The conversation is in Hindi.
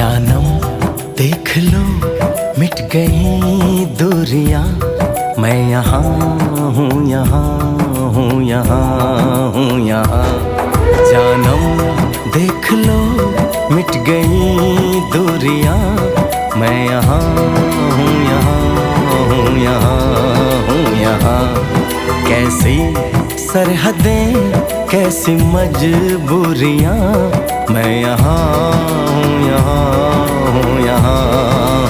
जानम देख लो मिट गई दूरियां, मैं यहाँ हूँ, यहाँ हूँ, यहाँ हूँ, यहाँ। जानम देख लो मिट गई दूरियां, मैं यहाँ हूँ, यहाँ हूँ, यहाँ हूँ, यहाँ। कैसी सरहदें कैसी मजबूरियां, मैं यहाँ हूँ, यहाँ हूँ, यहाँ